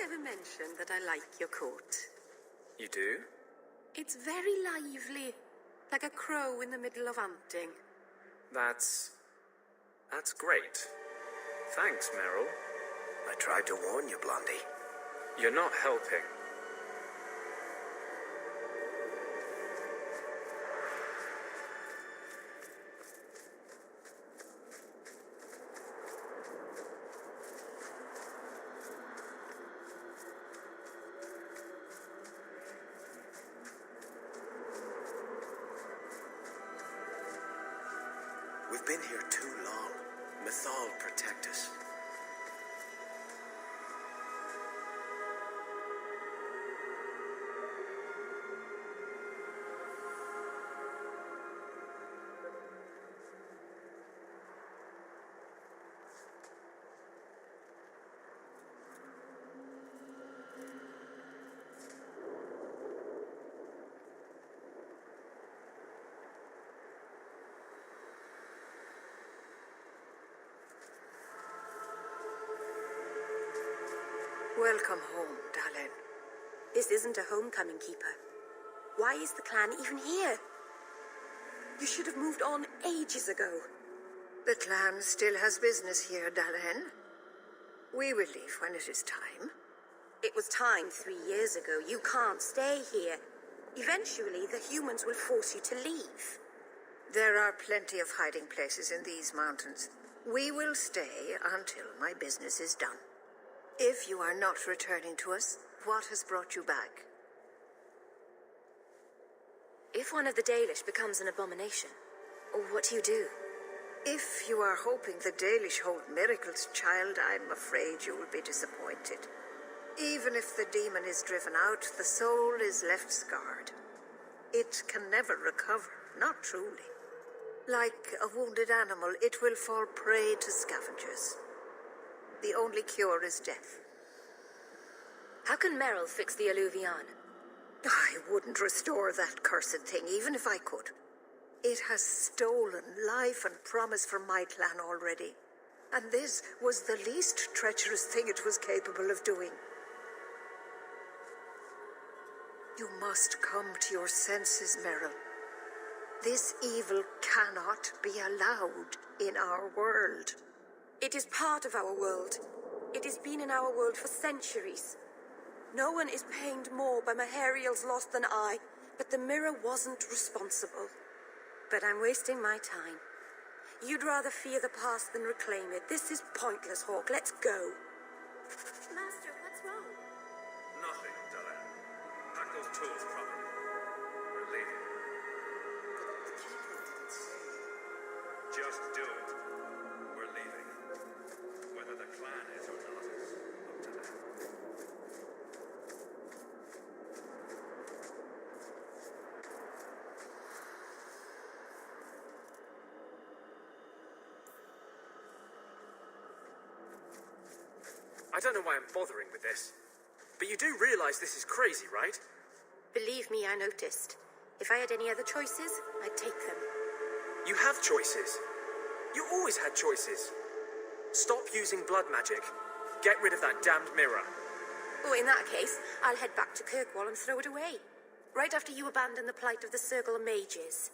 ever mention that I like your coat? You do? It's very lively, like a crow in the middle of hunting. That's great. Thanks, Meryl. I tried to warn you, Blondie. You're not helping. We've been here too long. Mythal, protect us. Welcome home, darling. This isn't a homecoming, Keeper. Why is the clan even here? You should have moved on ages ago. The clan still has business here, darling. We will leave when it is time. It was time 3 years ago. You can't stay here. Eventually, the humans will force you to leave. There are plenty of hiding places in these mountains. We will stay until my business is done. If you are not returning to us, what has brought you back? If one of the Dalish becomes an abomination, what do you do? If you are hoping the Dalish hold miracles, child, I'm afraid you will be disappointed. Even if the demon is driven out, the soul is left scarred. It can never recover, not truly. Like a wounded animal, it will fall prey to scavengers. The only cure is death. How can Meryl fix the Alluvian? I wouldn't restore that cursed thing, even if I could. It has stolen life and promise from my clan already. And this was the least treacherous thing it was capable of doing. You must come to your senses, Meryl. This evil cannot be allowed in our world. It is part of our world. It has been in our world for centuries. No one is pained more by Mahariel's loss than I, but the mirror wasn't responsible. But I'm wasting my time. You'd rather fear the past than reclaim it. This is pointless, Hawk. Let's go. Master, what's wrong? Nothing, Dylan. Pack those tools properly. We're leaving. The keeper didn't say. Just do it. We're leaving. Whether the clan is or not is up to them. I don't know why I'm bothering with this, but you do realize this is crazy, right? Believe me, I noticed. If I had any other choices, I'd take them. You have choices. You always had choices. Stop using blood magic. Get rid of that damned mirror. Oh, in that case, I'll head back to Kirkwall and throw it away. Right after you abandon the plight of the Circle of Mages.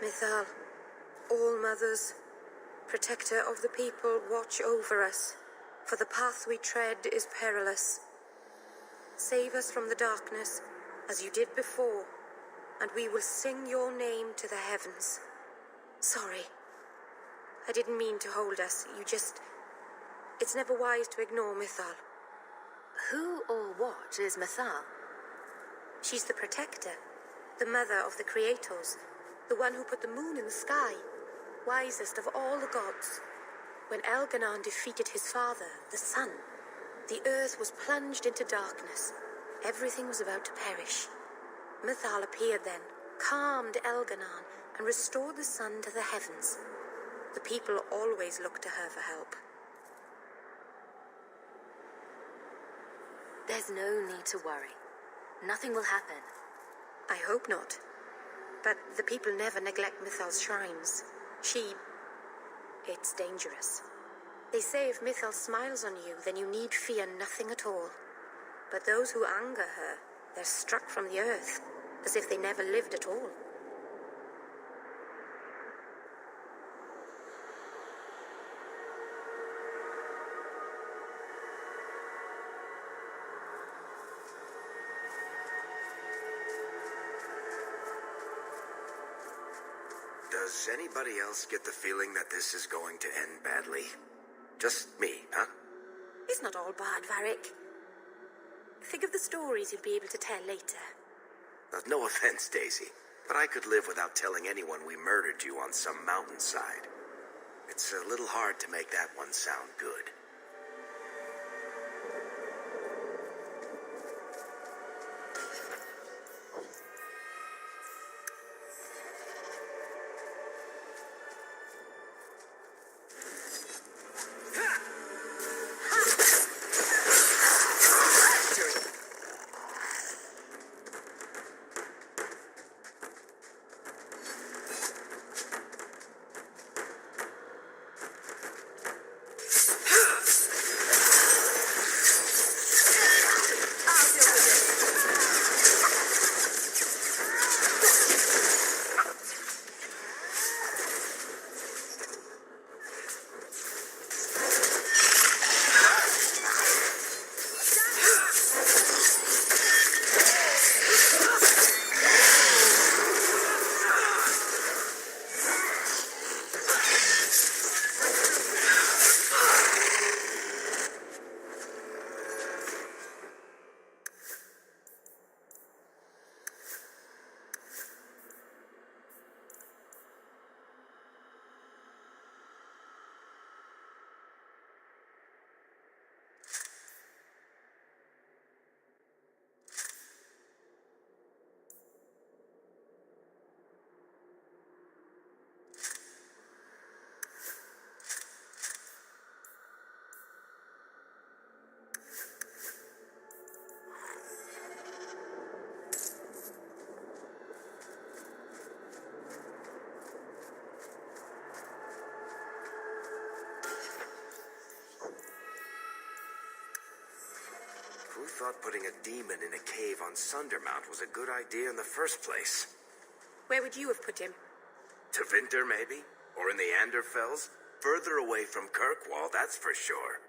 Mythal, all mothers, protector of the people, watch over us, for the path we tread is perilous. Save us from the darkness, as you did before, and we will sing your name to the heavens. Sorry. I didn't mean to hold us. It's never wise to ignore Mythal. Who or what is Mythal? She's the protector, the mother of the creators, the one who put the moon in the sky, wisest of all the gods. When Elganon defeated his father, the sun, the earth was plunged into darkness. Everything was about to perish. Mythal appeared then, calmed Elganon, and restored the sun to the heavens. The people always looked to her for help. There's no need to worry. Nothing will happen. I hope not. But the people never neglect Mythal's shrines. It's dangerous. They say if Mythal smiles on you, then you need fear nothing at all. But those who anger her, they're struck from the earth, as if they never lived at all. Does anybody else get the feeling that this is going to end badly? Just me, huh? It's not all bad, Varric. Think of the stories you'll be able to tell later. No offense, Daisy, but I could live without telling anyone we murdered you on some mountainside. It's a little hard to make that one sound good. Who thought putting a demon in a cave on Sundermount was a good idea in the first place? Where would you have put him? To Winter, maybe? Or in the Anderfells? Further away from Kirkwall, that's for sure.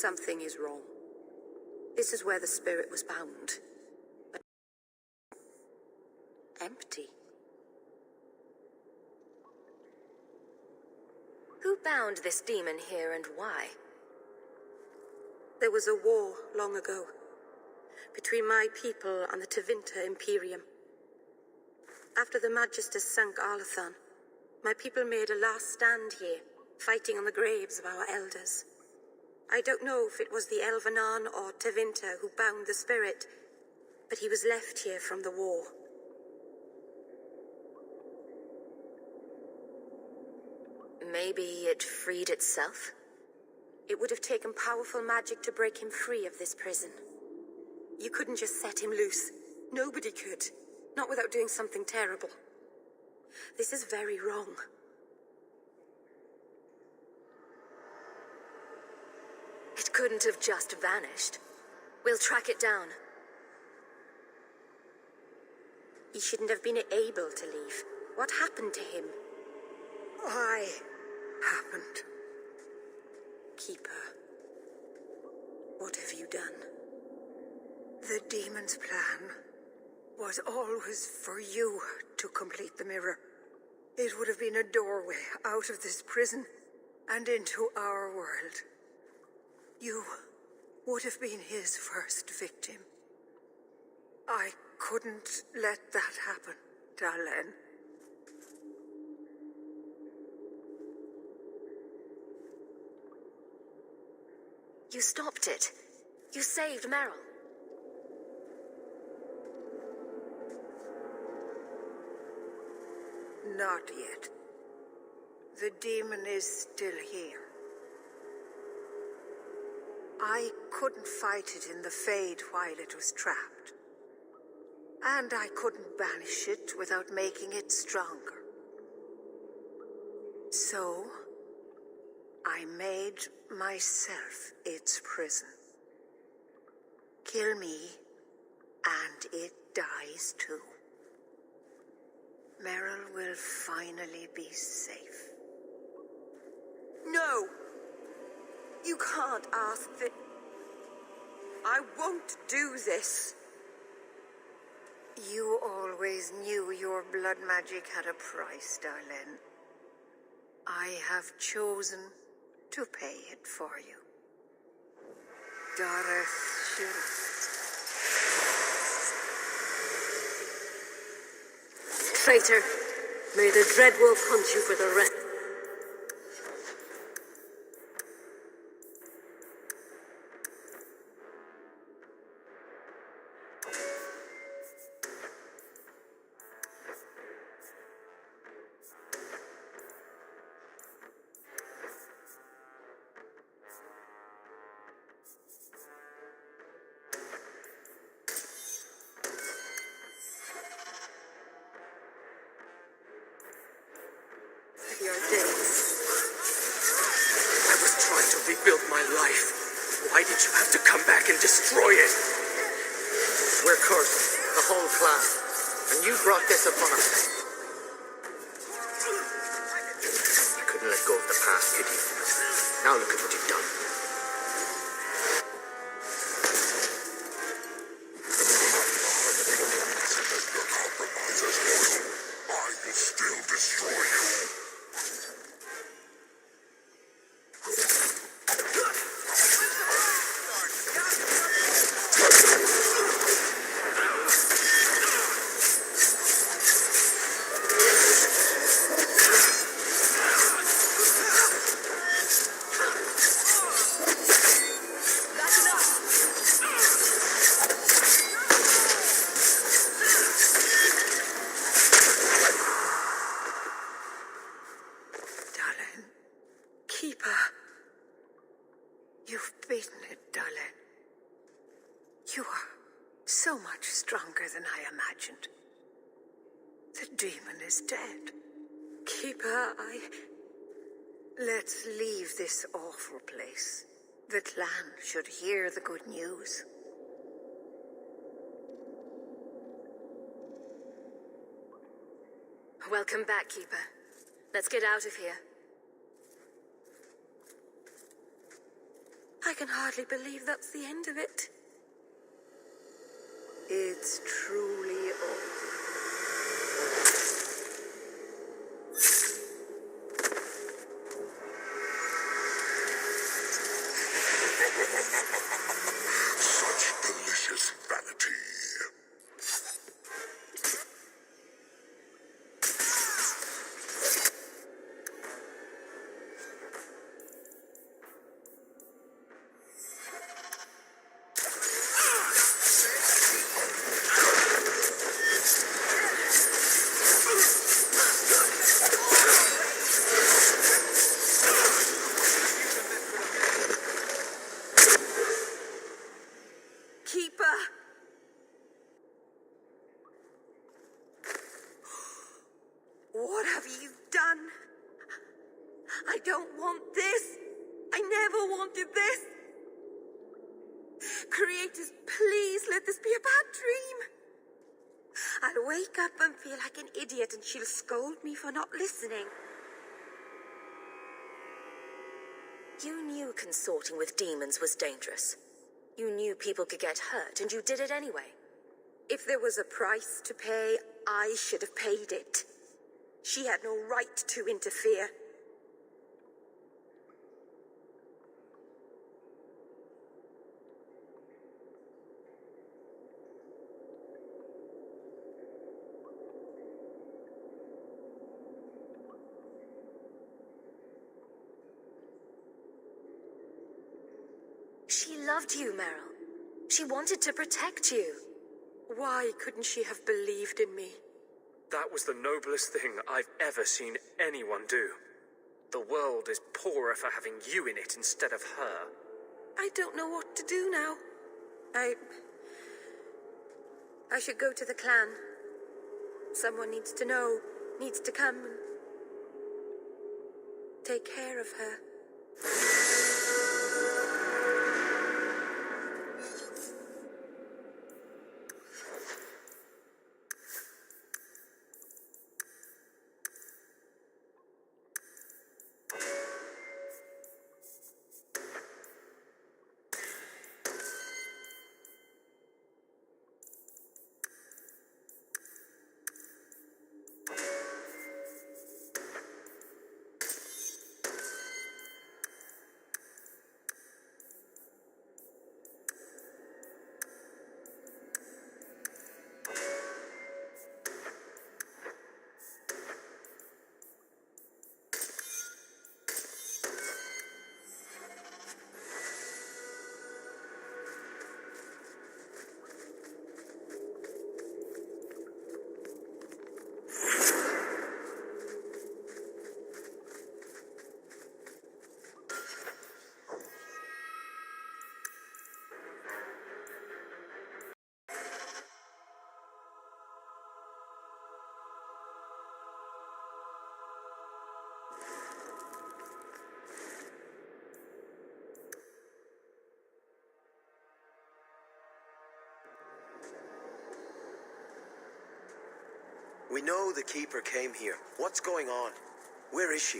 Something is wrong. This is where the spirit was bound. But empty. Who bound this demon here and why? There was a war long ago between my people and the Tevinter Imperium. After the Magisters sank Arlathan, my people made a last stand here, fighting on the graves of our elders. I don't know if it was the Elvenan or Tevinter who bound the spirit, but he was left here from the war. Maybe it freed itself? It would have taken powerful magic to break him free of this prison. You couldn't just set him loose. Nobody could. Not without doing something terrible. This is very wrong. It couldn't have just vanished. We'll track it down. He shouldn't have been able to leave. What happened to him? Why happened? Keeper, what have you done? The demon's plan was always for you to complete the mirror. It would have been a doorway out of this prison and into our world. You would have been his first victim. I couldn't let that happen, Dalen. You stopped it. You saved Meryl. Not yet. The demon is still here. I couldn't fight it in the Fade while it was trapped. And I couldn't banish it without making it stronger. So, I made myself its prison. Kill me, and it dies too. Meryl will finally be safe. No! You can't ask that. I won't do this. You always knew your blood magic had a price, Darlene. I have chosen to pay it for you. Dareth Shira. Traitor, may the Dreadwolf hunt you for the rest. Your days. I was trying to rebuild my life. Why did you have to come back and destroy it? We're cursed, the whole clan, and you brought this upon us. You couldn't let go of the past, could you? Now look at what you've done. I will still destroy you. You've beaten it, Darlene. You are so much stronger than I imagined. The demon is dead. Keeper, Let's leave this awful place. The clan should hear the good news. Welcome back, Keeper. Let's get out of here. I I can hardly believe that's the end of it. It's truly over. Such delicious vanity. Keeper! What have you done? I don't want this. I never wanted this. Creators, please let this be a bad dream. I'll wake up and feel like an idiot and she'll scold me for not listening. You knew consorting with demons was dangerous. You knew people could get hurt, and you did it anyway. If there was a price to pay, I should have paid it. She had no right to interfere. She loved you, Meryl. She wanted to protect you. Why couldn't she have believed in me? That was the noblest thing I've ever seen anyone do. The world is poorer for having you in it instead of her. I don't know what to do now. I should go to the clan. Someone needs to know, needs to come and take care of her. We know the Keeper came here. What's going on? Where is she?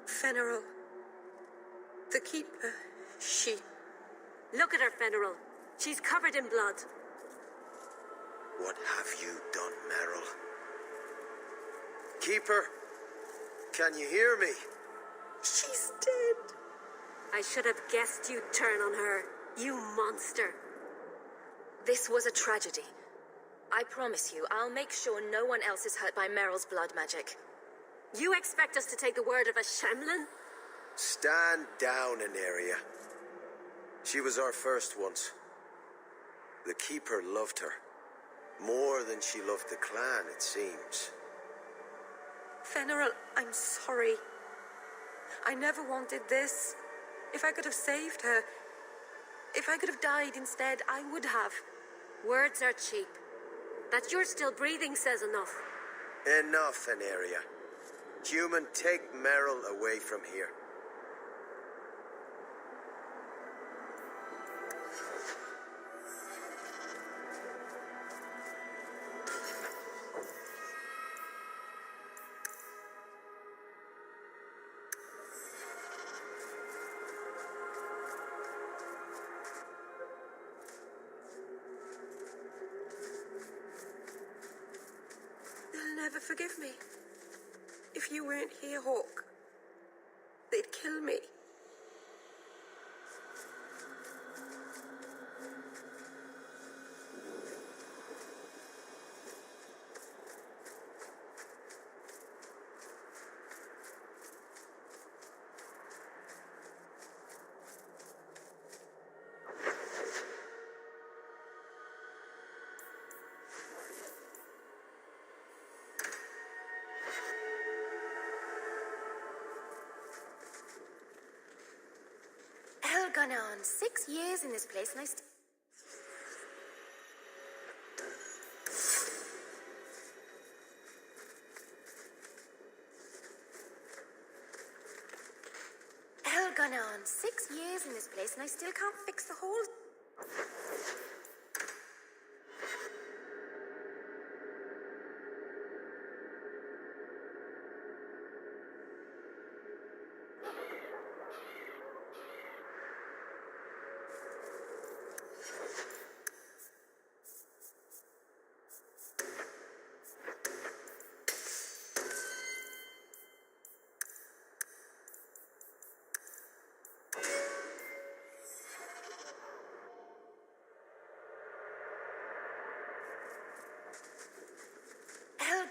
Fenneral. The Keeper. She. Look at her, Fenneral. She's covered in blood. What have you done, Meryl? Keeper, can you hear me? She's dead. I should have guessed you'd turn on her, you monster. This was a tragedy. I promise you, I'll make sure no one else is hurt by Meryl's blood magic. You expect us to take the word of a Shemlin? Stand down, Aneria. She was our first once. The Keeper loved her. More than she loved the clan, it seems. Fenneral, I'm sorry. I never wanted this. If I could have saved her, if I could have died instead, I would have. Words are cheap. That you're still breathing says enough. Enough, Aneria. Human, take Meryl away from here. never forgive me. If you weren't here, Hawk, they'd kill me. Gone on 6 years in this place, and I gone on 6 years in this place, and I still can't fix the holes.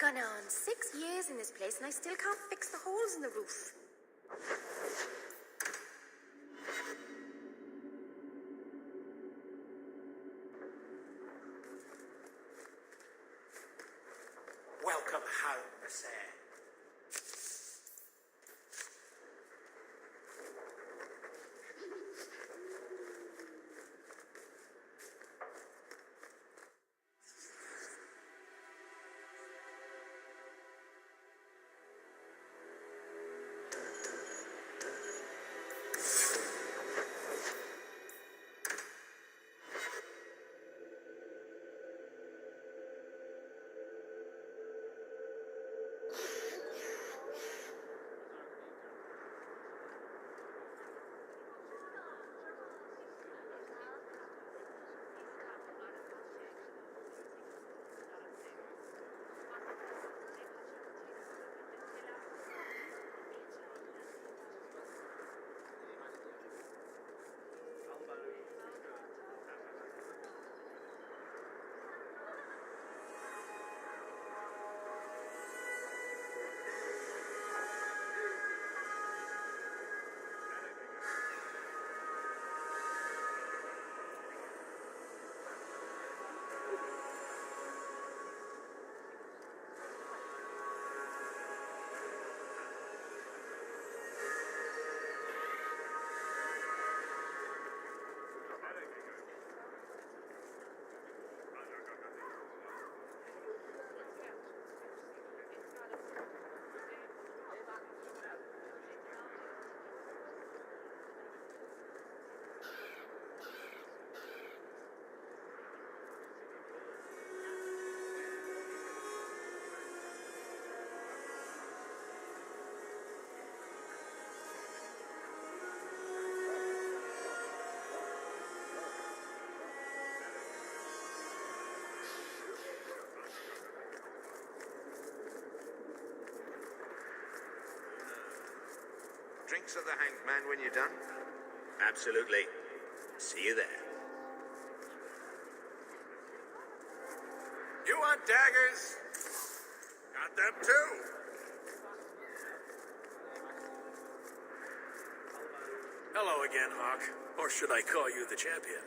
Gone on 6 years in this place, and I still can't fix the holes in the roof. Welcome home, Sir. Drinks of the Hanged Man when you're done? Absolutely. See you there. You want daggers? Got them too. Hello again, Hawk. Or should I call you the champion?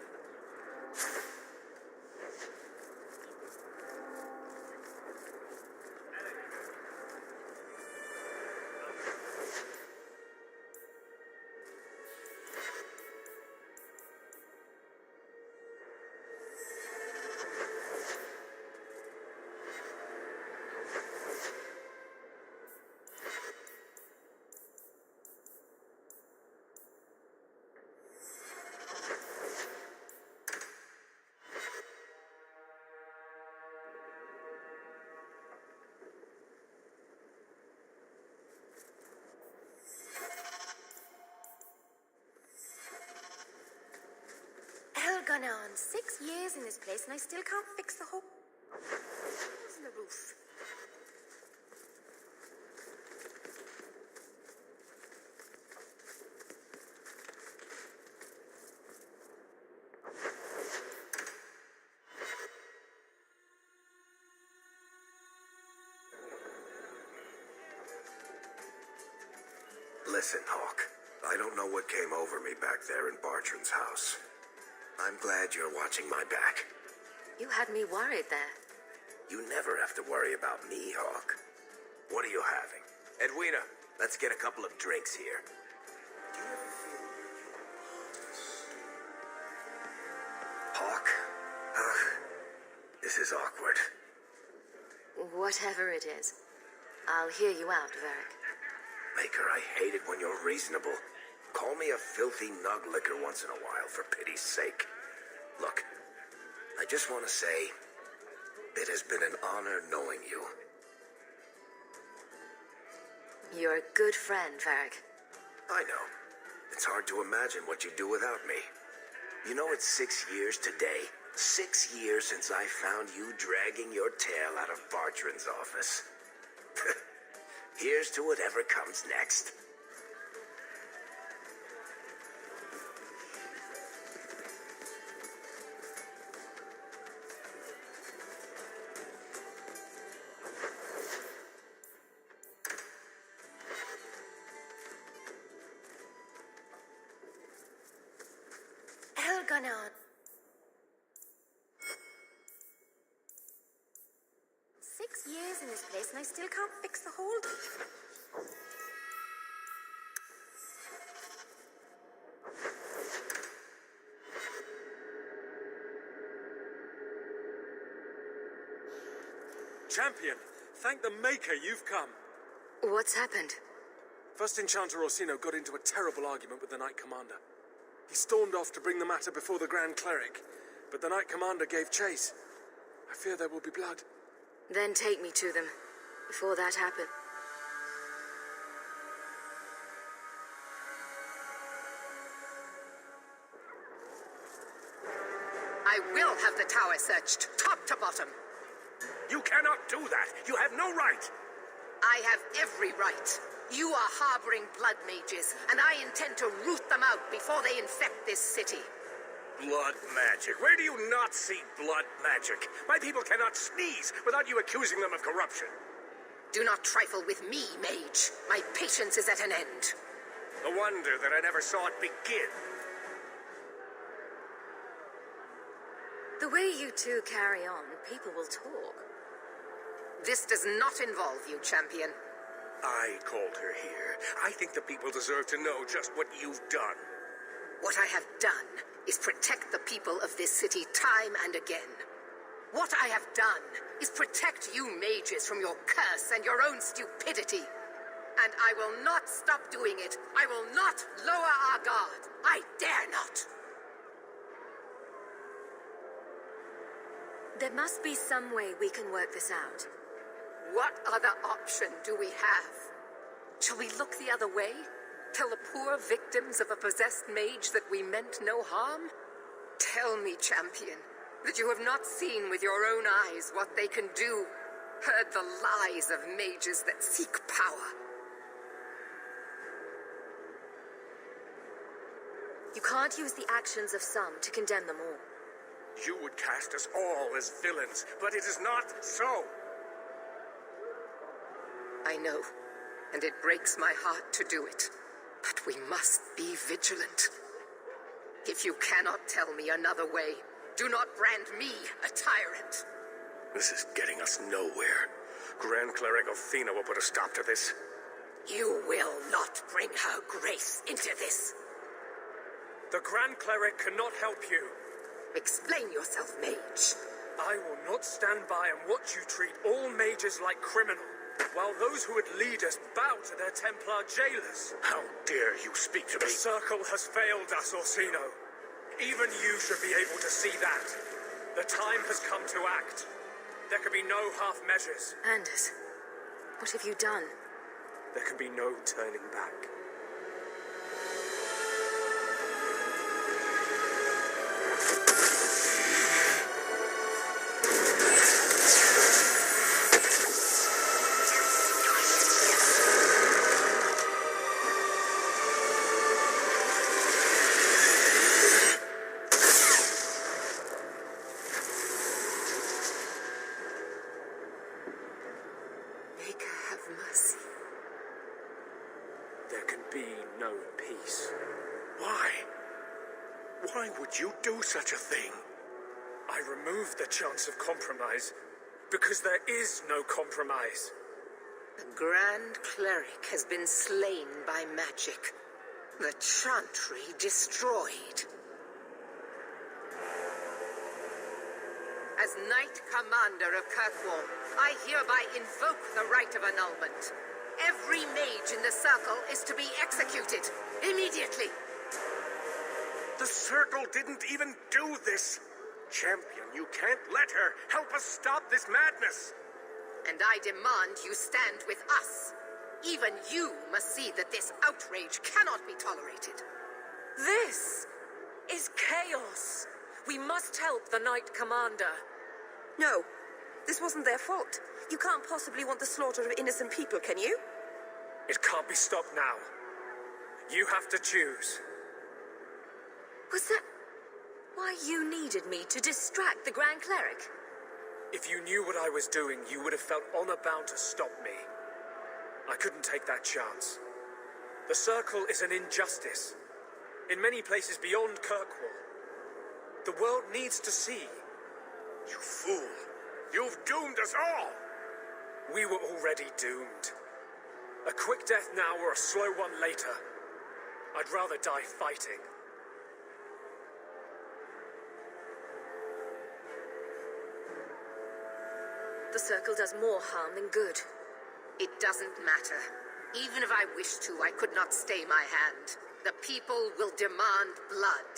Gone on 6 years in this place, and I still can't fix the holes in the roof. Listen, Hawk. I don't know what came over me back there in Bartran's house. I'm glad you're watching my back. You had me worried there. You never have to worry about me, Hawk. What are you having? Edwina, let's get a couple of drinks here. Do you ever feel Hawk? This is awkward. Whatever it is. I'll hear you out, Varric. Maker, I hate it when you're reasonable. Call me a filthy nug licker once in a while, for pity's sake. Look, I just want to say, it has been an honor knowing you. You're a good friend, Varric. I know. It's hard to imagine what you'd do without me. You know, it's 6 years today. 6 years since I found you dragging your tail out of Bartran's office. Here's to whatever comes next. Elganon. 6 years in this place and I still can't fix the hold. Champion, thank the Maker you've come. What's happened? First Enchanter Orsino got into a terrible argument with the Knight Commander. He stormed off to bring the matter before the Grand Cleric, but the Knight Commander gave chase. I fear there will be blood. Then take me to them, before that happened. I will have the tower searched, top to bottom. You cannot do that. You have no right. I have every right. You are harboring blood mages, and I intend to root them out before they infect this city. Blood magic. Where do you not see blood magic? My people cannot sneeze without you accusing them of corruption. Do not trifle with me, Mage. My patience is at an end. A wonder that I never saw it begin. The way you two carry on, people will talk. This does not involve you, Champion. I called her here. I think the people deserve to know just what you've done. What I have done is protect the people of this city time and again. What I have done is protect you mages from your curse and your own stupidity. And I will not stop doing it. I will not lower our guard. I dare not. There must be some way we can work this out. What other option do we have? Shall we look the other way? Tell the poor victims of a possessed mage that we meant no harm? Tell me, Champion, that you have not seen with your own eyes what they can do, heard the lies of mages that seek power. You can't use the actions of some to condemn them all. You would cast us all as villains, but it is not so. I know, and it breaks my heart to do it. But we must be vigilant. If you cannot tell me another way, do not brand me a tyrant. This is getting us nowhere. Grand Cleric Othina will put a stop to this. You will not bring her grace into this. The Grand Cleric cannot help you. Explain yourself, Mage. I will not stand by and watch you treat all mages like criminal, while those who would lead us bow to their Templar jailers. How dare you speak to The me? Circle has failed us, Orsino. Even you should be able to see that. The time has come to act. There can be no half measures. Anders, what have you done? There can be no turning back. There can Why would you do such a thing? I removed the chance of compromise because there is no compromise. The Grand Cleric has been slain by magic. The Chantry destroyed. As Knight Commander of Kirkwall, I hereby invoke the right of annulment. Every mage in the Circle is to be executed immediately. The Circle didn't even do this. Champion, you can't let her. Help us stop this madness. And I demand you stand with us. Even you must see that this outrage cannot be tolerated. This is chaos. We must help the Knight Commander. No, this wasn't their fault. You can't possibly want the slaughter of innocent people, can you? It can't be stopped now. You have to choose. Was that why you needed me to distract the Grand Cleric? If you knew what I was doing, you would have felt honor-bound to stop me. I couldn't take that chance. The Circle is an injustice. In many places beyond Kirkwall. The world needs to see. You fool. You've doomed us all. We were already doomed. A quick death now or a slow one later. I'd rather die fighting. The Circle does more harm than good. It doesn't matter. Even if I wished to, I could not stay my hand. The people will demand blood.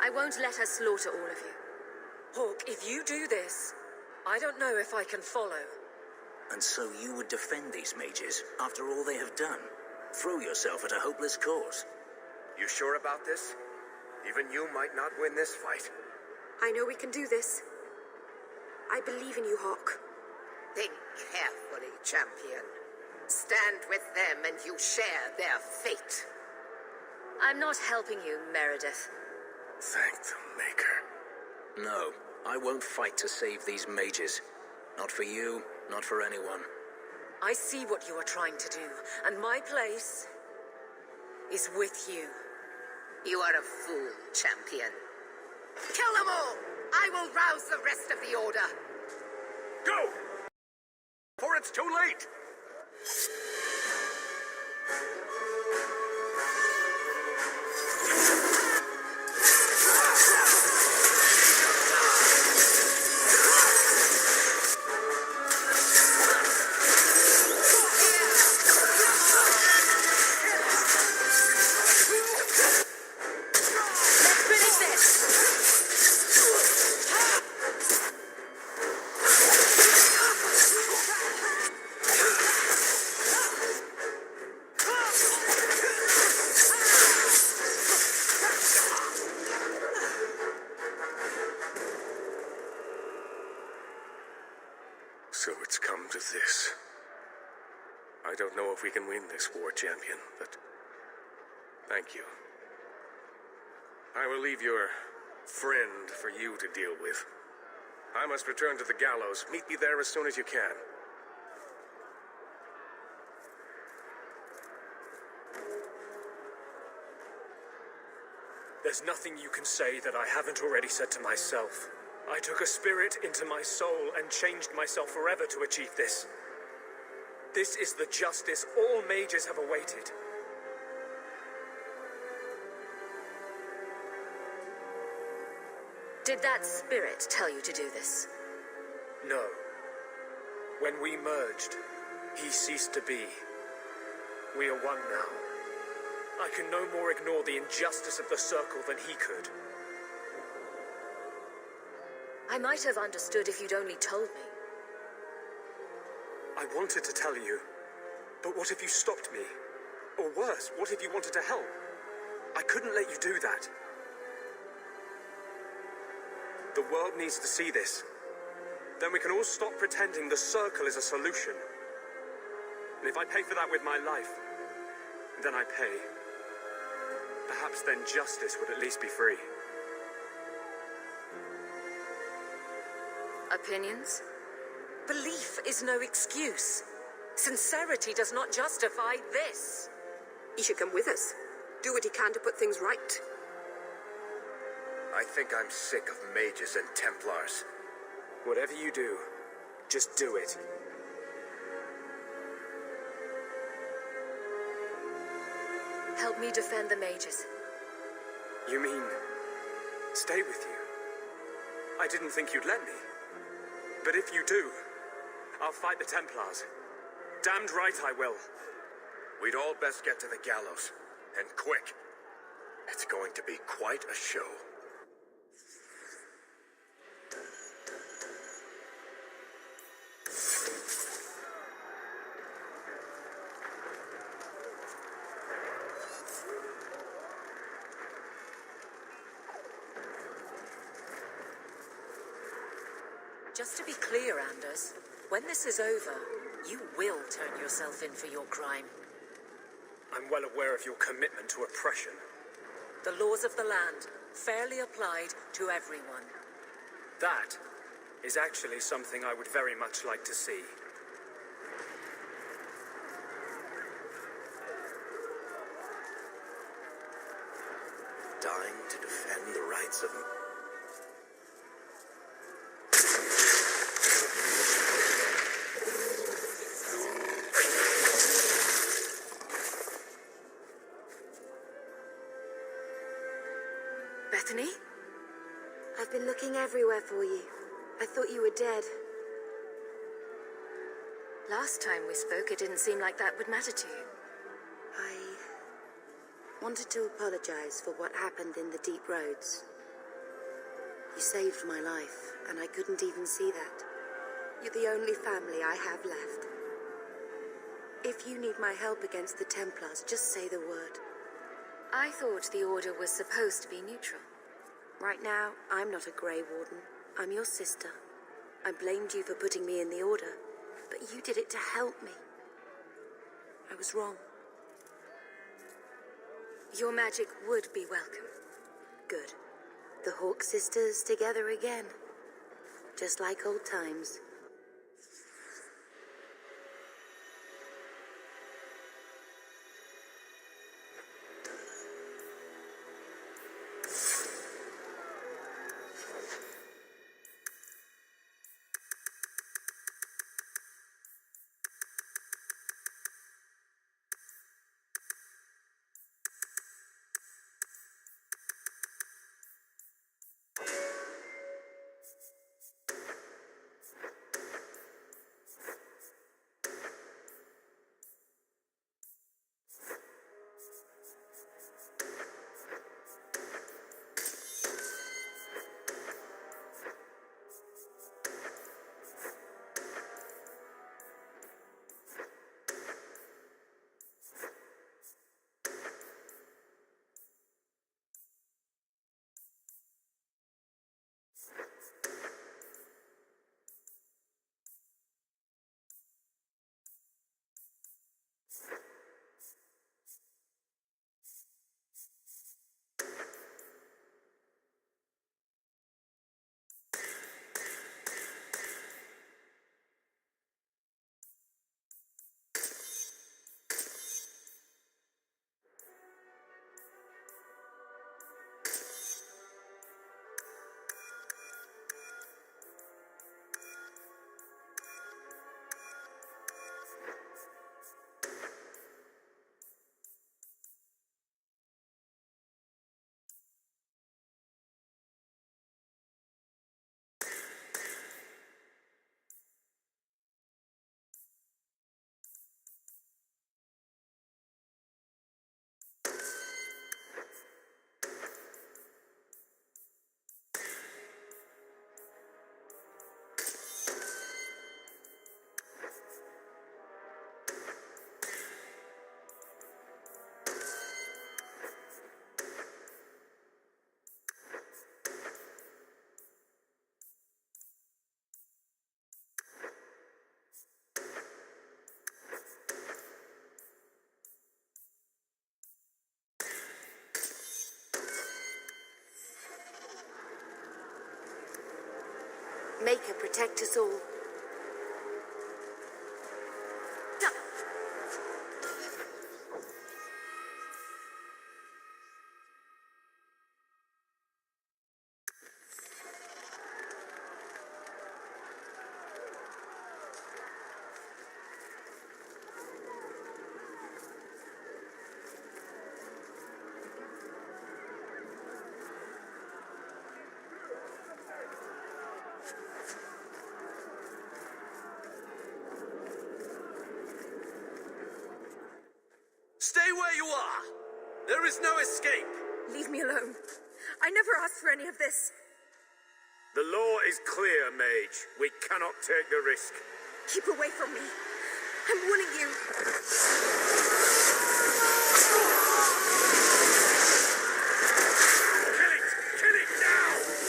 I won't let her slaughter all of you. Hawk, if you do this, I don't know if I can follow. And so you would defend these mages after all they have done? Throw yourself at a hopeless cause? You sure about this? Even you might not win this fight. I know we can do this. I believe in you, Hawk. Think carefully, champion. Stand with them and you share their fate. I'm not helping you, Meredith. Thank the Maker. No, I won't fight to save these mages. Not for you, not for anyone. I see what you are trying to do, and my place is with you. You are a fool, champion. Kill them all! I will rouse the rest of the Order. Go! Before it's too late! So it's come to this. I don't know if we can win this war, champion, but thank you. I will leave your friend for you to deal with. I must return to the gallows. Meet me there as soon as you can. There's nothing you can say that I haven't already said to myself. I took a spirit into my soul and changed myself forever to achieve this. This is the justice all mages have awaited. Did that spirit tell you to do this? No. When we merged, he ceased to be. We are one now. I can no more ignore the injustice of the Circle than he could. I might have understood if you'd only told me. I wanted to tell you, but what if you stopped me? Or worse, what if you wanted to help? I couldn't let you do that. The world needs to see this. Then we can all stop pretending the Circle is a solution. And if I pay for that with my life, then I pay. Perhaps then justice would at least be free. Opinions? Belief is no excuse. Sincerity does not justify this. He should come with us. Do what he can to put things right. I think I'm sick of mages and Templars. Whatever you do, just do it. Help me defend the mages. You mean, stay with you? I didn't think you'd let me. But if you do, I'll fight the Templars. Damned right I will. We'd all best get to the gallows. And quick. It's going to be quite a show. Just to be clear, Anders, when this is over, you will turn yourself in for your crime. I'm well aware of your commitment to oppression. The laws of the land, fairly applied to everyone. That is actually something I would very much like to see. Dying to defend the rights of... Bethany? I've been looking everywhere for you. I thought you were dead. Last time we spoke, it didn't seem like that would matter to you. I wanted to apologize for what happened in the deep roads. You saved my life, and I couldn't even see that. You're the only family I have left. If you need my help against the Templars, just say the word. I thought the Order was supposed to be neutral. Right now, I'm not a Grey Warden. I'm your sister. I blamed you for putting me in the Order, but you did it to help me. I was wrong. Your magic would be welcome. Good. The Hawk sisters together again. Just like old times. Maker protect us all. Die! Stay where you are. There is no escape. Leave me alone. I never asked for any of this. The law is clear, Mage. We cannot take the risk. Keep away from me. I'm warning you. Kill it! Kill it now!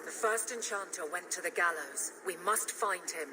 The first enchanter went to the gallows. We must find him.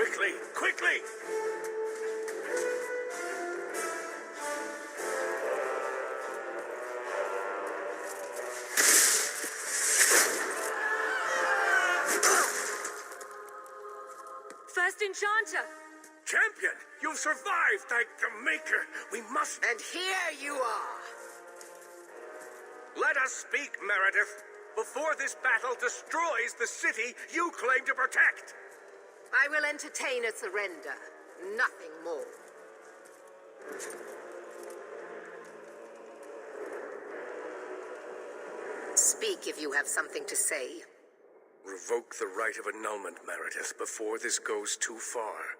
Quickly, quickly! First Enchanter! Champion, you've survived, thank the Maker. We must... And here you are. Let us speak, Meredith, before this battle destroys the city you claim to protect. I will entertain a surrender. Nothing more. Speak if you have something to say. Revoke the right of annulment, Meredith, before this goes too far.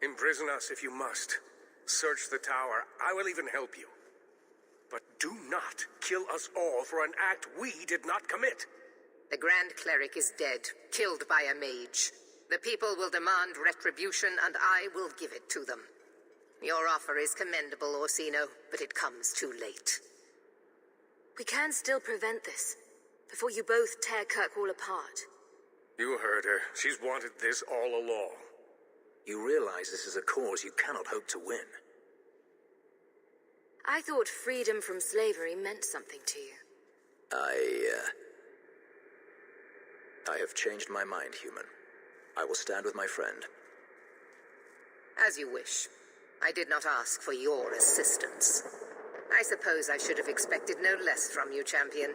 Imprison us if you must. Search the tower. I will even help you. But do not kill us all for an act we did not commit. The Grand Cleric is dead, killed by a mage. The people will demand retribution, and I will give it to them. Your offer is commendable, Orsino, but it comes too late. We can still prevent this, before you both tear Kirkwall apart. You heard her. She's wanted this all along. You realize this is a cause you cannot hope to win. I thought freedom from slavery meant something to you. I have changed my mind, human. I will stand with my friend. As you wish. I did not ask for your assistance. I suppose I should have expected no less from you, champion.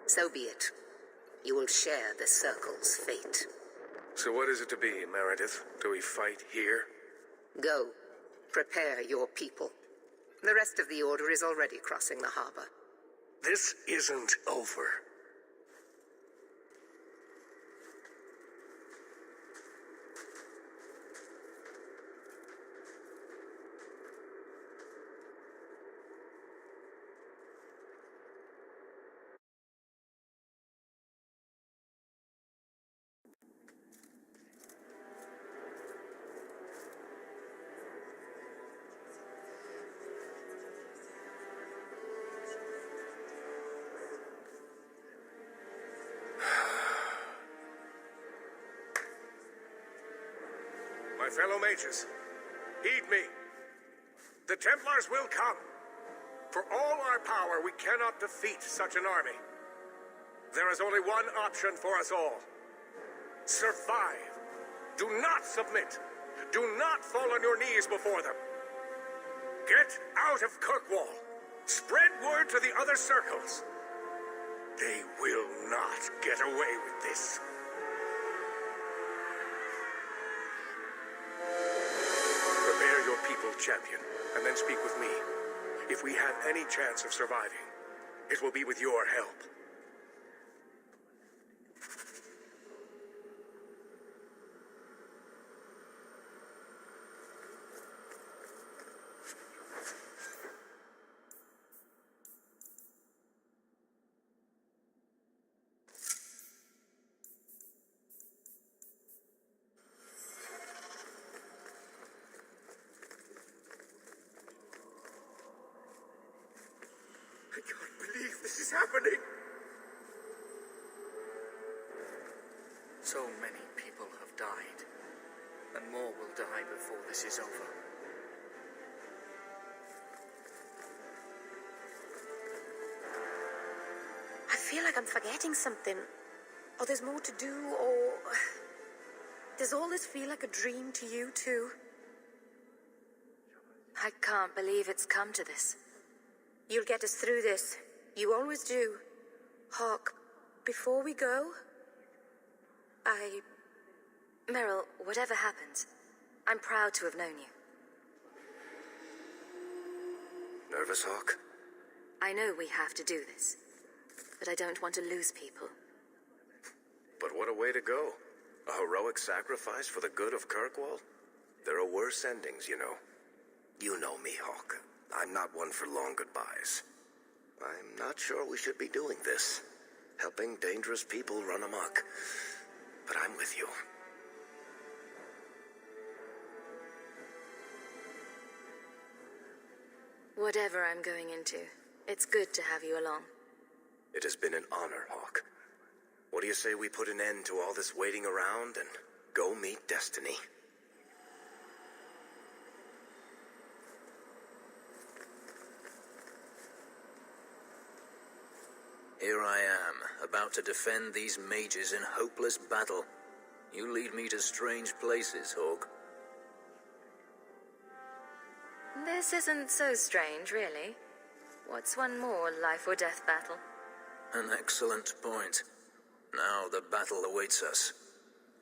So be it. You will share the Circle's fate. So what is it to be, Meredith? Do we fight here? Go. Prepare your people. The rest of the Order is already crossing the harbor. This isn't over. My fellow mages, heed me. The Templars will come. For all our power, we cannot defeat such an army. There is only one option for us all. Survive. Do not submit. Do not fall on your knees before them. Get out of Kirkwall. Spread word to the other circles. They will not get away with this. Prepare your people, champion, and then speak with me. If we have any chance of surviving, it will be with your help. I can't believe this is happening. So many people have died, and more will die before this is over. I feel like I'm forgetting something. Or there's more to do, or... Does all this feel like a dream to you, too? I can't believe it's come to this. You'll get us through this. You always do. Hawk, before we go... Meryl, whatever happens, I'm proud to have known you. Nervous, Hawk? I know we have to do this, but I don't want to lose people. But what a way to go. A heroic sacrifice for the good of Kirkwall? There are worse endings, you know. You know me, Hawk. I'm not one for long goodbyes. I'm not sure we should be doing this. Helping dangerous people run amok. But I'm with you. Whatever I'm going into, it's good to have you along. It has been an honor, Hawk. What do you say we put an end to all this waiting around and go meet Destiny? Here I am, about to defend these mages in hopeless battle. You lead me to strange places, Hawk. This isn't so strange, really. What's one more life or death battle? An excellent point. Now the battle awaits us.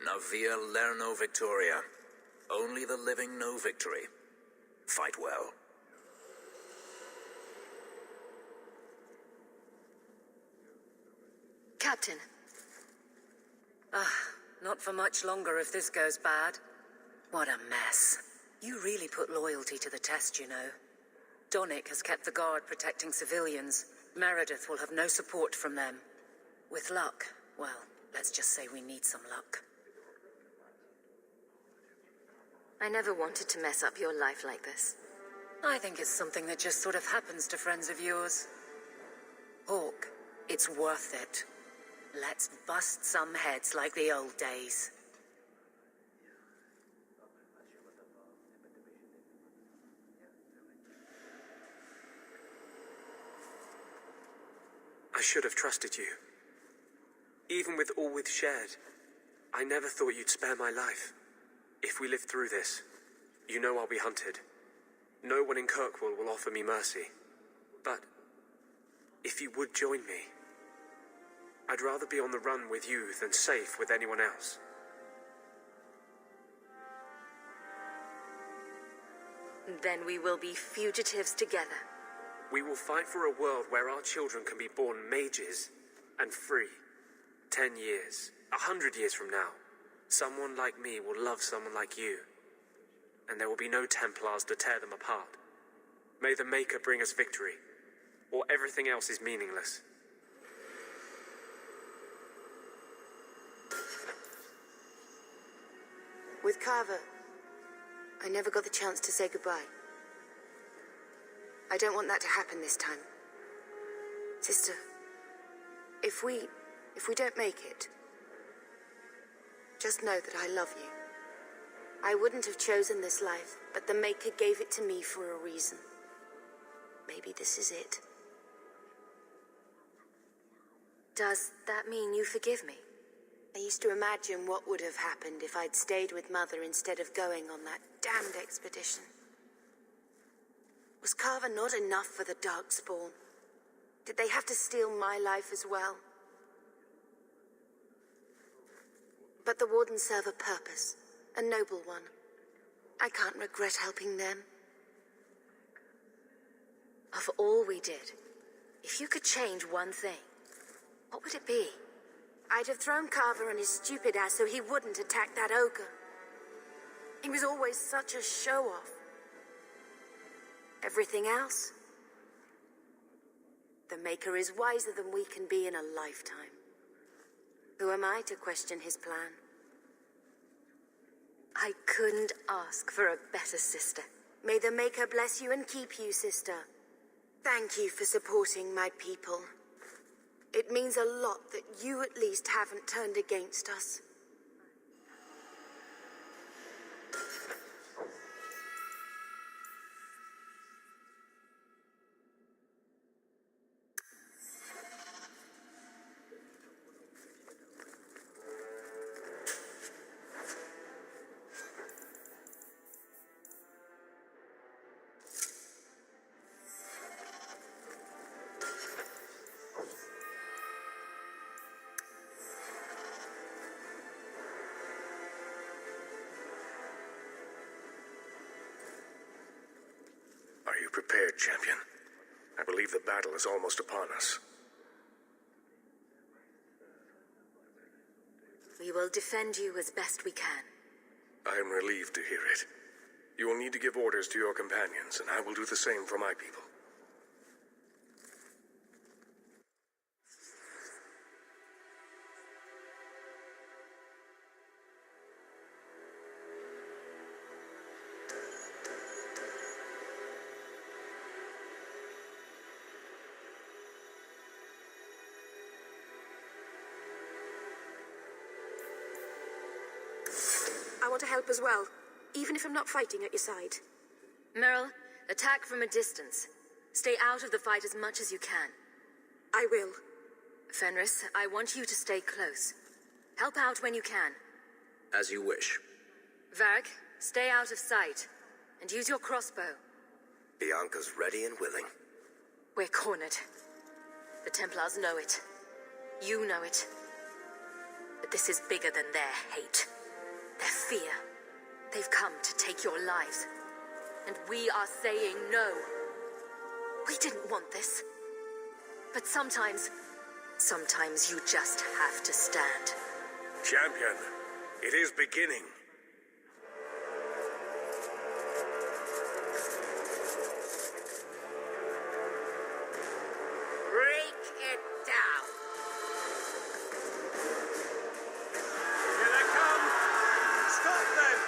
Navia Lerno Victoria. Only the living know victory. Fight well. Captain. Not for much longer if this goes bad. What a mess. You really put loyalty to the test, you know. Donnick has kept the guard protecting civilians. Meredith will have no support from them. With luck, well, let's just say we need some luck. I never wanted to mess up your life like this. I think it's something that just sort of happens to friends of yours. Hawk, it's worth it. Let's bust some heads like the old days. I should have trusted you. Even with all we've shared, I never thought you'd spare my life. If we live through this, you know I'll be hunted. No one in Kirkwall will offer me mercy. But if you would join me, I'd rather be on the run with you than safe with anyone else. Then we will be fugitives together. We will fight for a world where our children can be born mages and free. 10 years, 100 years from now, someone like me will love someone like you. And there will be no Templars to tear them apart. May the Maker bring us victory, or everything else is meaningless. With Carver, I never got the chance to say goodbye. I don't want that to happen this time. Sister, if we don't make it, just know that I love you. I wouldn't have chosen this life, but the Maker gave it to me for a reason. Maybe this is it. Does that mean you forgive me? I used to imagine what would have happened if I'd stayed with Mother instead of going on that damned expedition. Was Carver not enough for the Darkspawn? Did they have to steal my life as well? But the Wardens serve a purpose, a noble one. I can't regret helping them. Of all we did, if you could change one thing, what would it be? I'd have thrown Carver and his stupid ass so he wouldn't attack that ogre. He was always such a show-off. Everything else? The Maker is wiser than we can be in a lifetime. Who am I to question his plan? I couldn't ask for a better sister. May the Maker bless you and keep you, sister. Thank you for supporting my people. It means a lot that you at least haven't turned against us. Are you prepared, champion? I believe the battle is almost upon us. We will defend you as best we can. I am relieved to hear it. You will need to give orders to your companions, and I will do the same for my people. I want to help as well, even if I'm not fighting at your side. Meryl, attack from a distance. Stay out of the fight as much as you can. I will. Fenris, I want you to stay close. Help out when you can. As you wish. Varg, stay out of sight. And use your crossbow. Bianca's ready and willing. We're cornered. The Templars know it. You know it. But this is bigger than their hate. Their fear. They've come to take your lives. And we are saying no. We didn't want this. But sometimes you just have to stand. Champion, it is beginning. Break it down. Here they come! Stop them!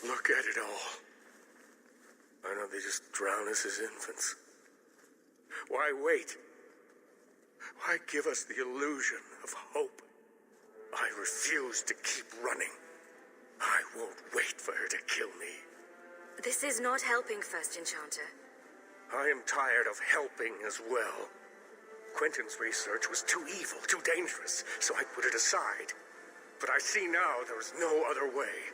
Look at it all. I know they just drown us as infants. Why wait? Why give us the illusion of hope? I refuse to keep running. I won't wait for her to kill me. This is not helping, First Enchanter. I am tired of helping as well. Quentin's research was too evil, too dangerous, so I put it aside. But I see now there is no other way.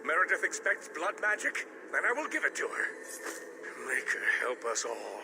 Meredith expects blood magic, then I will give it to her. Make her help us all.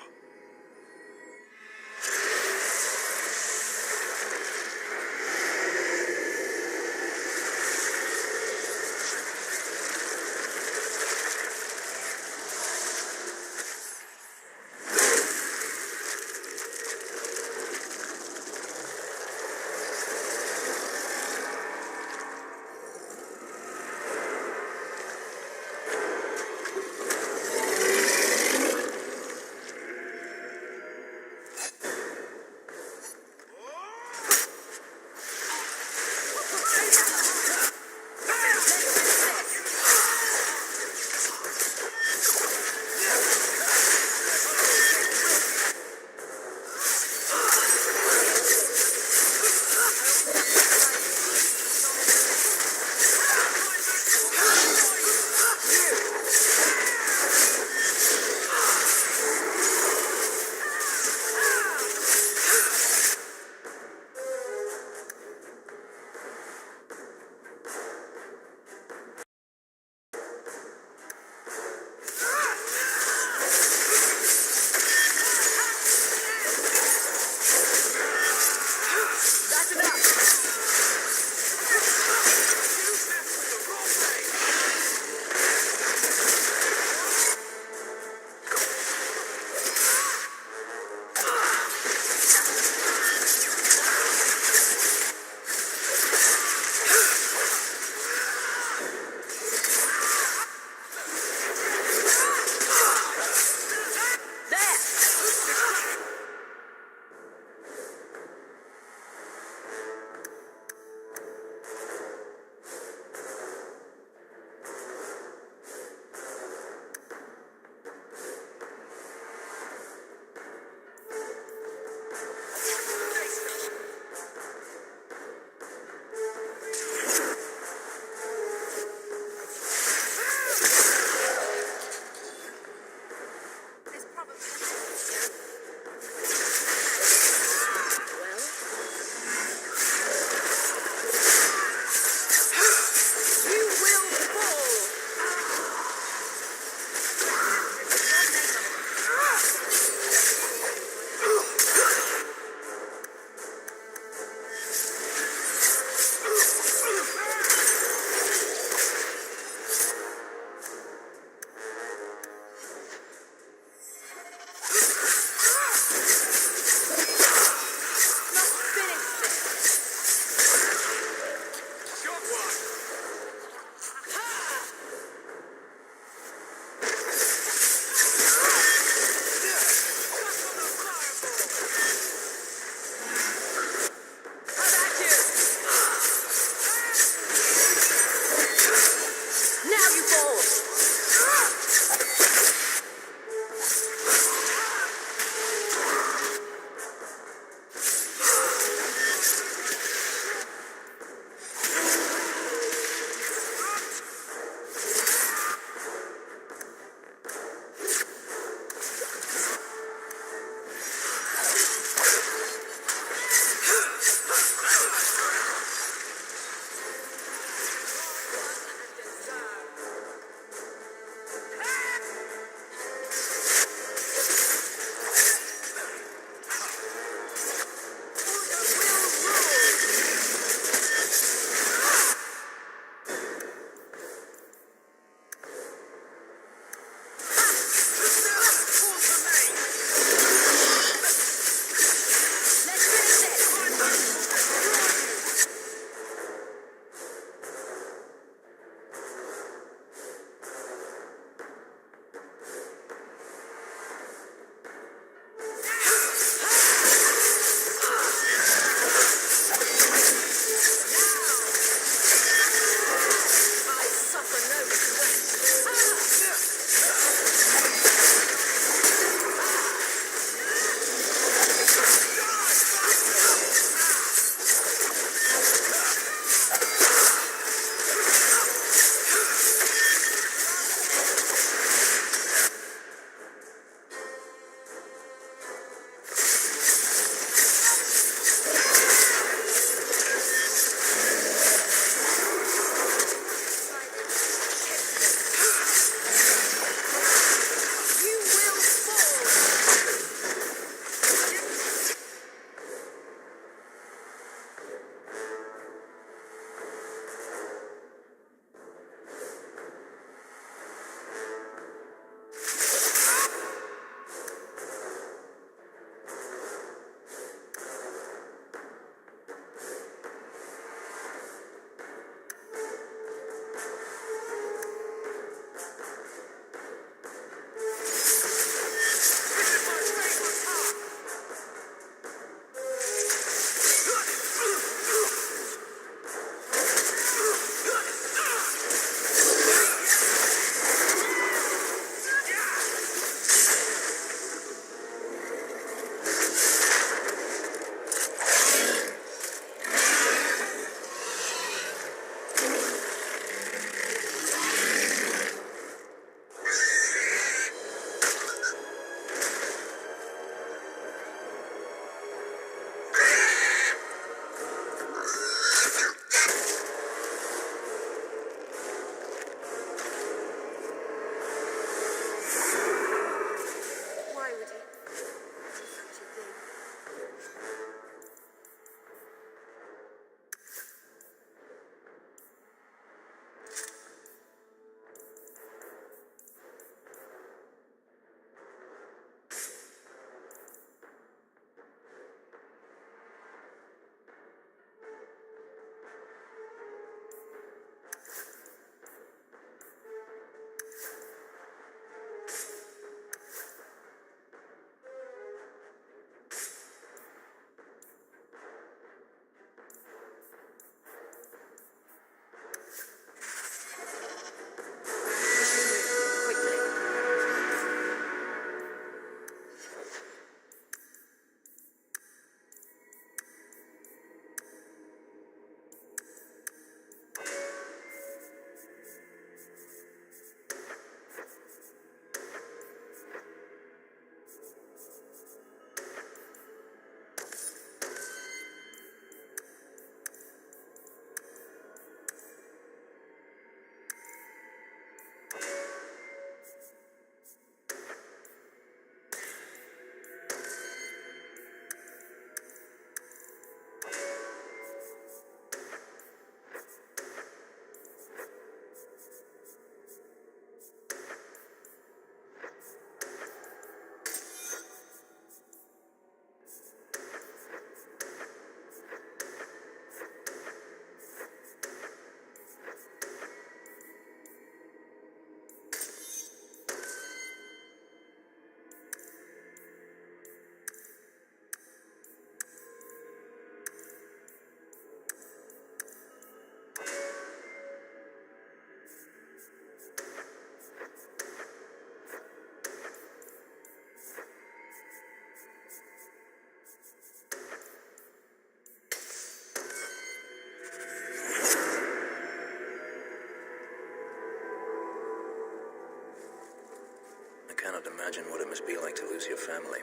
cannot imagine what it must be like to lose your family.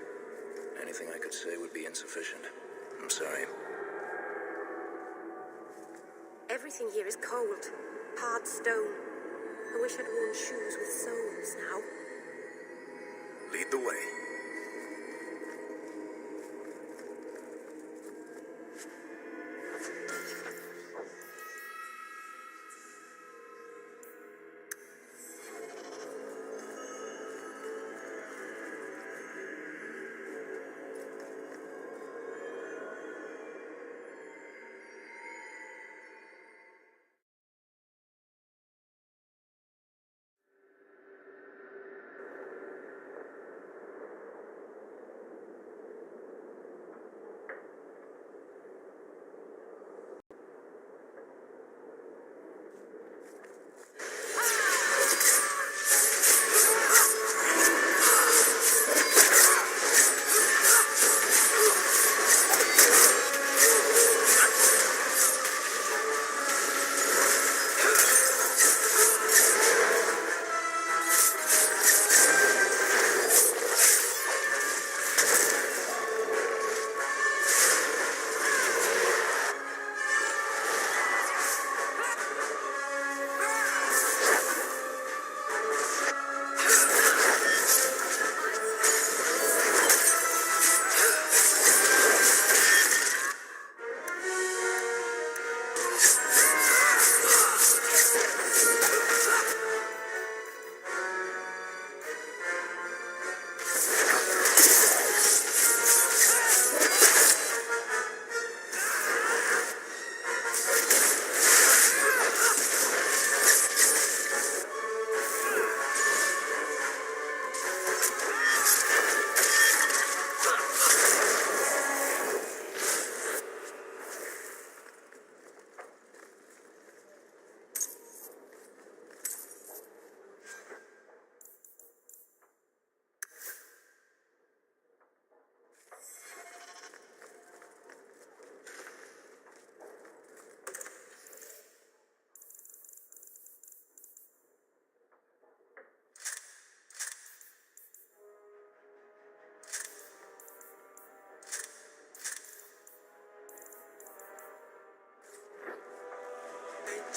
Anything I could say would be insufficient. I'm sorry. Everything here is cold. Hard stone. I wish I'd worn shoes with soles now. Lead the way.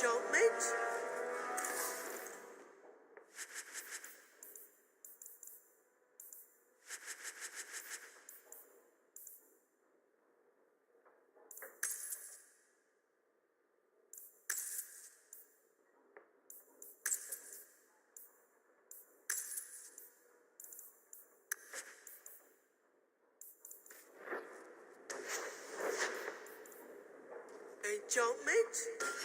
Don't Mage? Don't Mage?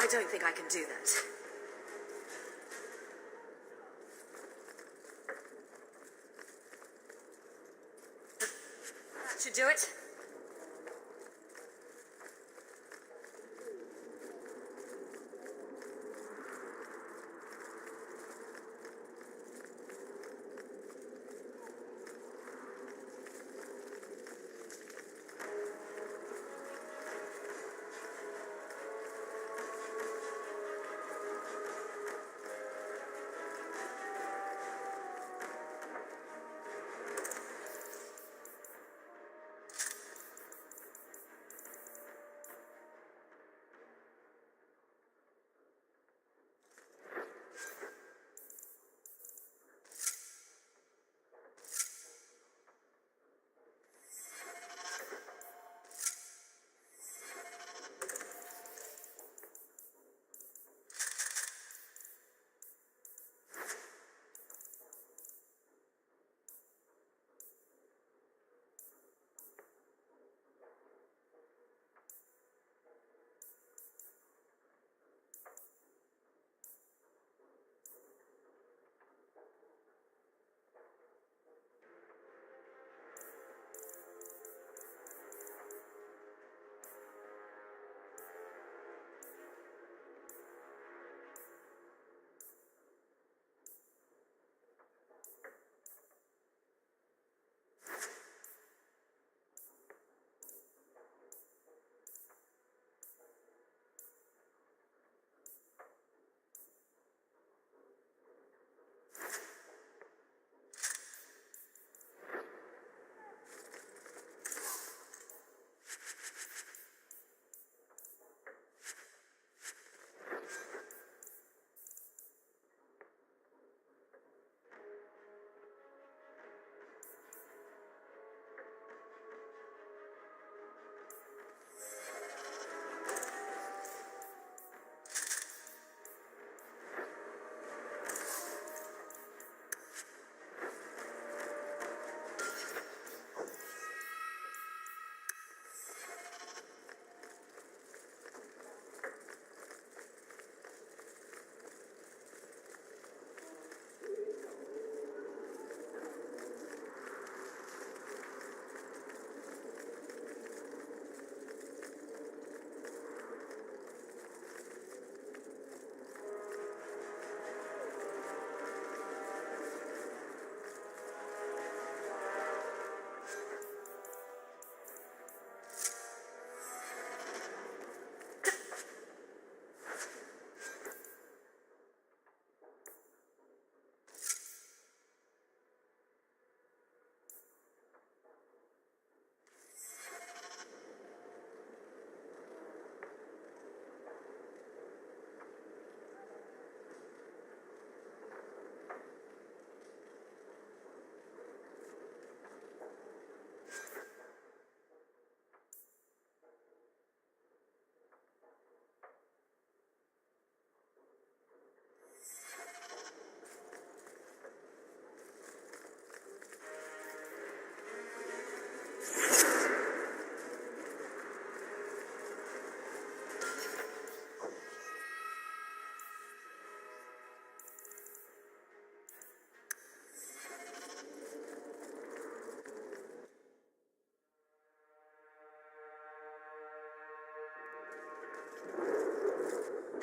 I don't think I can do that. That should do it.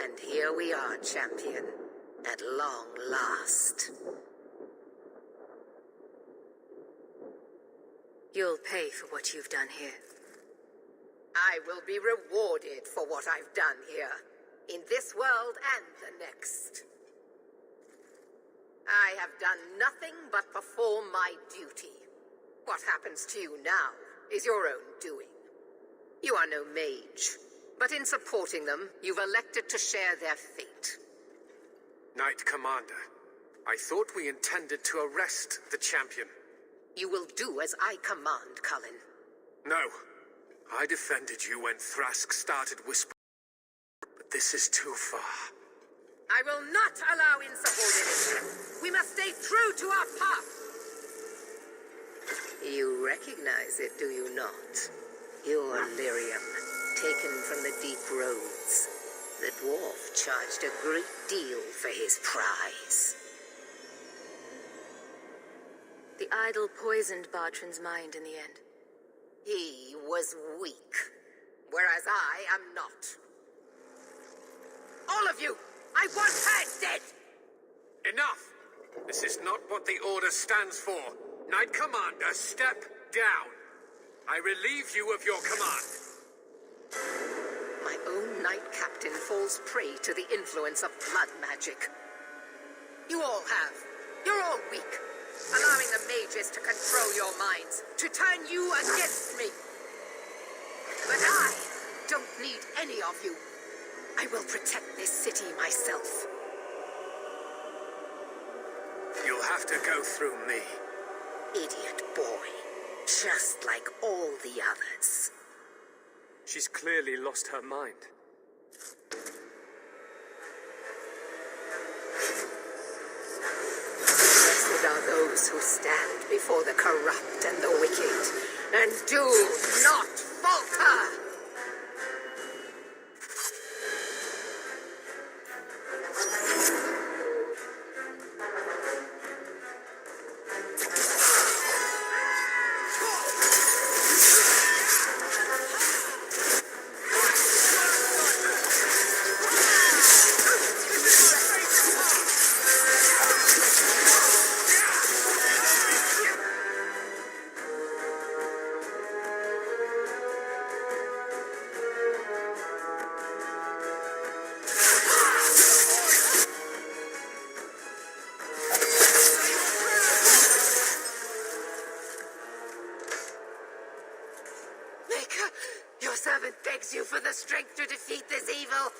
And here we are, champion. At long last. You'll pay for what you've done here. I will be rewarded for what I've done here. In this world and the next. I have done nothing but perform my duty. What happens to you now is your own doing. You are no mage, but in supporting them, you've elected to share their fate. Knight Commander, I thought we intended to arrest the champion. You will do as I command, Cullen. No. I defended you when Thrask started whispering, but this is too far. I will not allow insubordination. We must stay true to our path. You recognize it, do you not? Your lyrium, taken from the deep roads. The dwarf charged a great deal for his prize. The idol poisoned Bartran's mind in the end. He was weak, whereas I am not. All of you, I want her dead! Enough! This is not what the Order stands for. Knight Commander, step down. I relieve you of your command. My own knight captain falls prey to the influence of blood magic. You all have. You're all weak. Allowing the mages to control your minds, to turn you against me. But I don't need any of you. I will protect this city myself. You'll have to go through me. Idiot boy. Just like all the others. She's clearly lost her mind. Blessed are those who stand before the corrupt and the wicked, and do not falter! Your servant begs you for the strength to defeat this evil.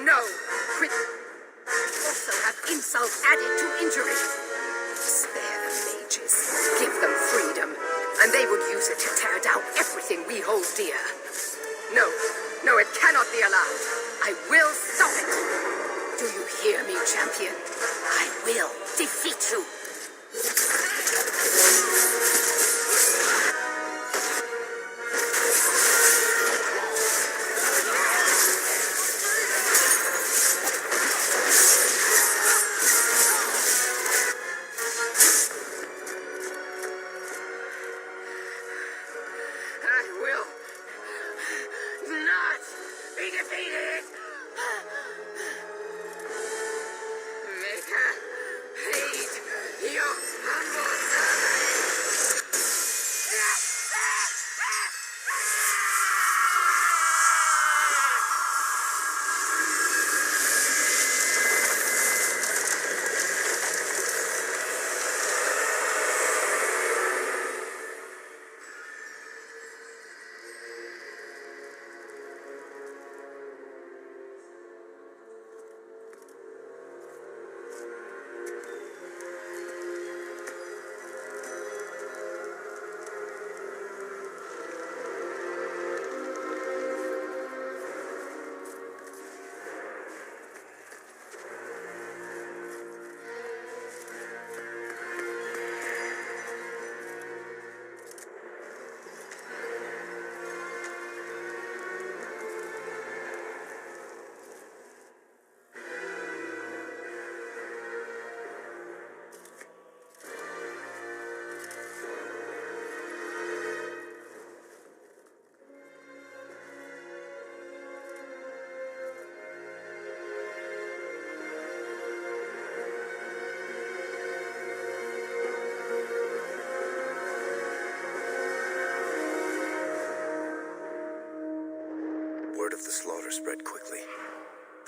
No! Quit! Also have insult added to injury. Spare the mages. Give them freedom. And they would use it to tear down everything we hold dear. No. No, it cannot be allowed. I will stop it. Do you hear me, champion? I will defeat you. Word of the slaughter spread quickly.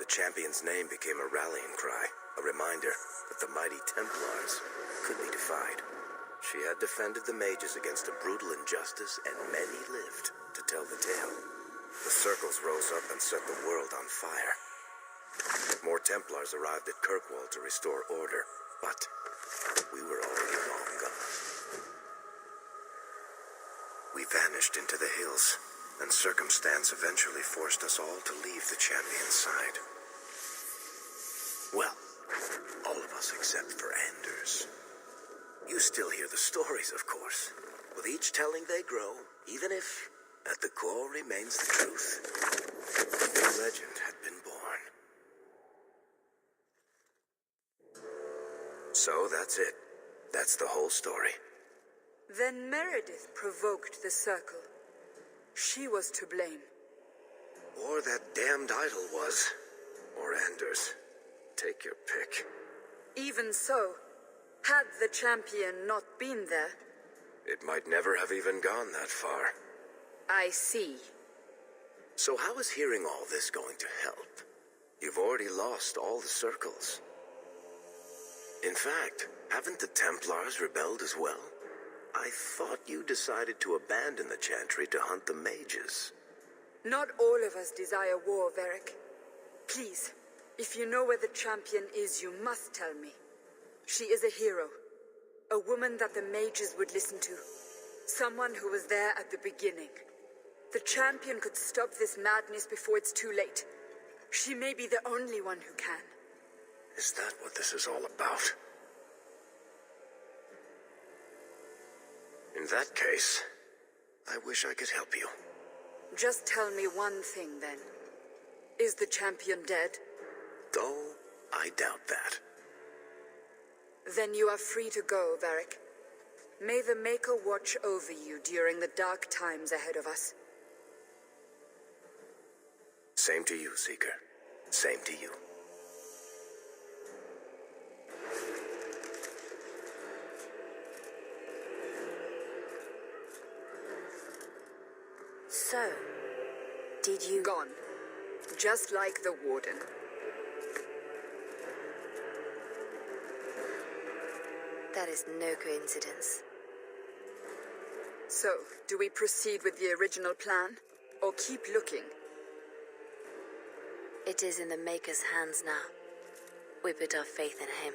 The champion's name became a rallying cry, a reminder that the mighty Templars could be defied. She had defended the mages against a brutal injustice, and many lived to tell the tale. The circles rose up and set the world on fire. More Templars arrived at Kirkwall to restore order, but we were already long gone. We vanished into the hills, and circumstance eventually forced us all to leave the champion's side. Well, all of us except for Anders. You still hear the stories, of course. With each telling they grow, even if at the core remains the truth. A new legend had been born. So that's it. That's the whole story. Then Meredith provoked the circle. She was to blame. Or that damned idol was. Or Anders. Take your pick. Even so, had the champion not been there... It might never have even gone that far. I see. So how is hearing all this going to help? You've already lost all the circles. In fact, haven't the Templars rebelled as well? I thought you decided to abandon the Chantry to hunt the mages. Not all of us desire war, Varric. Please, if you know where the champion is, you must tell me. She is a hero. A woman that the mages would listen to. Someone who was there at the beginning. The champion could stop this madness before it's too late. She may be the only one who can. Is that what this is all about? In that case, I wish I could help you. Just tell me one thing, then. Is the champion dead? Though, I doubt that. Then you are free to go, Varric. May the Maker watch over you during the dark times ahead of us. Same to you, Seeker. Same to you. So, did you... Gone. Just like the Warden. That is no coincidence. So, do we proceed with the original plan? Or keep looking? It is in the Maker's hands now. We put our faith in him.